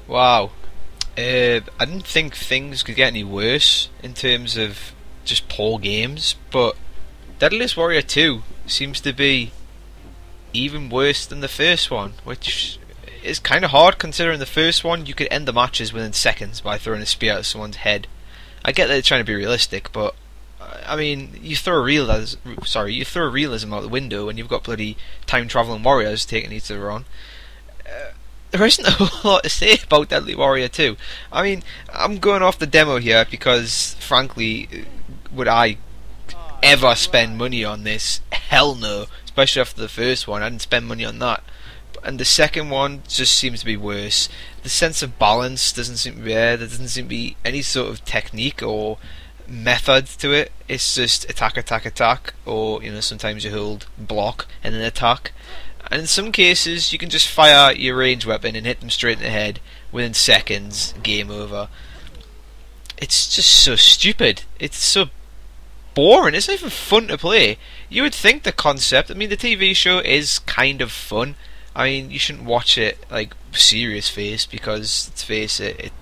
Wow. I didn't think things could get any worse in terms of just poor games, but Deadliest Warrior 2 seems to be even worse than the first one, which is kind of hard considering the first one you could end the matches within seconds by throwing a spear at someone's head. I get that they're trying to be realistic, but I mean, you throw realism out the window when you've got bloody time traveling warriors taking each other on. There isn't a whole lot to say about Deadly Warrior 2. I mean, I'm going off the demo here because, frankly, would I ever spend money on this? Hell no. Especially after the first one, I didn't spend money on that. And the second one just seems to be worse. The sense of balance doesn't seem to be there. There doesn't seem to be any sort of technique or method to it. It's just attack, attack, attack, or sometimes you hold block and then attack. And in some cases, you can just fire your ranged weapon and hit them straight in the head within seconds. Game over. It's just so stupid. It's so boring. It's not even fun to play. You would think the concept. I mean, the TV show is kind of fun. I mean, you shouldn't watch it like serious face because, let's face it,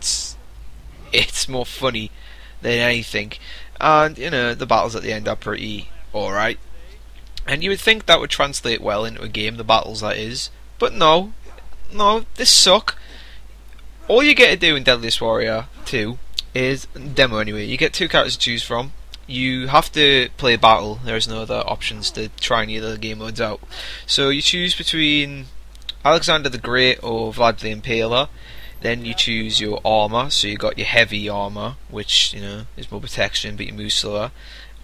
it's more funny than anything. And the battles at the end are pretty alright. And you would think that would translate well into a game, the battles that is. But no, this suck. All you get to do in Deadliest Warrior 2 is, demo anyway, you get two characters to choose from. You have to play battle, there's no other options to try any other game modes out. So you choose between Alexander the Great or Vlad the Impaler. Then you choose your armour, so you got your heavy armour, which is more protection but you move slower.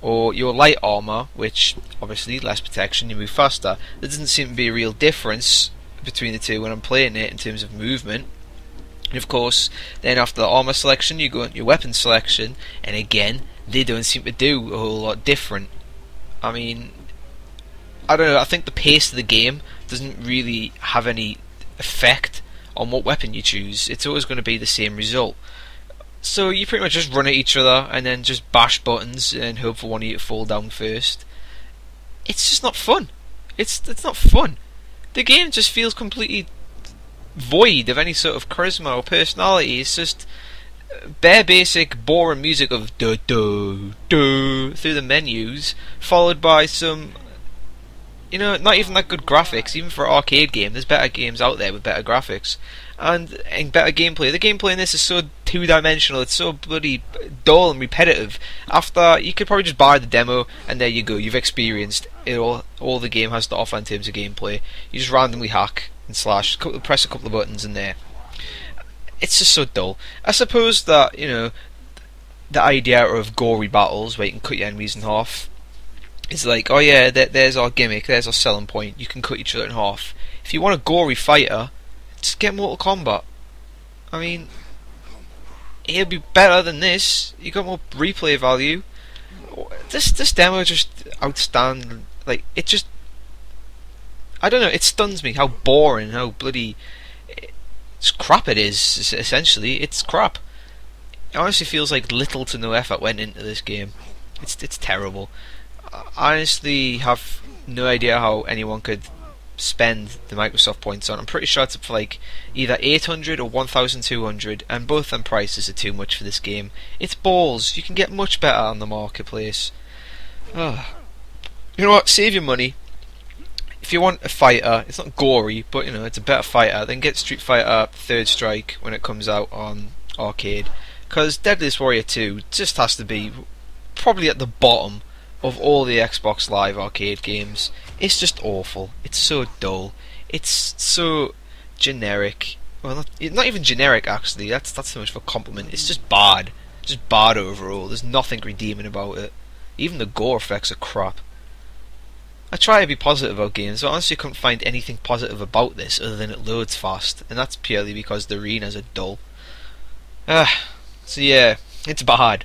Or your light armour, which obviously less protection, you move faster. There doesn't seem to be a real difference between the two when I'm playing it in terms of movement. And of course, then after the armour selection, you go into your weapon selection, and again, they don't seem to do a whole lot different. I mean, I don't know, I think the pace of the game doesn't really have any effect on what weapon you choose. It's always going to be the same result. So you pretty much just run at each other and then just bash buttons and hope for one of you to fall down first. It's just not fun. It's not fun. The game just feels completely void of any sort of charisma or personality. It's just bare basic boring music of do do do through the menus, followed by some not even that good graphics. Even for an arcade game, there's better games out there with better graphics and better gameplay. The gameplay in this is so two-dimensional, it's so bloody dull and repetitive. After, you could probably just buy the demo and there you go, you've experienced it all the game has to offer in terms of gameplay. You just randomly hack and slash, press a couple of buttons and there. It's just so dull. I suppose that, the idea of gory battles where you can cut your enemies in half is like, oh yeah, there's our gimmick, there's our selling point, you can cut each other in half. If you want a gory fighter, just get Mortal Kombat. I mean, it'll be better than this. You got more replay value. This demo just outstanding. Like, it just, I don't know, it stuns me how boring, how bloody it's crap it is. Essentially, it's crap. It honestly feels like little to no effort went into this game. It's terrible. I honestly have no idea how anyone could spend the Microsoft points on. I'm pretty sure it's up for like either 800 or 1200, and both them prices are too much for this game. It's balls. You can get much better on the marketplace. You know what? Save your money. If you want a fighter, it's not gory, but it's a better fighter, then get Street Fighter Third Strike when it comes out on arcade. Because Deadliest Warrior 2 just has to be probably at the bottom of all the Xbox Live arcade games. It's just awful. It's so dull. It's so generic. Well, not even generic actually. That's so much of a compliment. It's just bad. Just bad overall. There's nothing redeeming about it. Even the gore effects are crap. I try to be positive about games, but honestly I couldn't find anything positive about this other than it loads fast, and that's purely because the arenas are dull. So yeah, it's bad.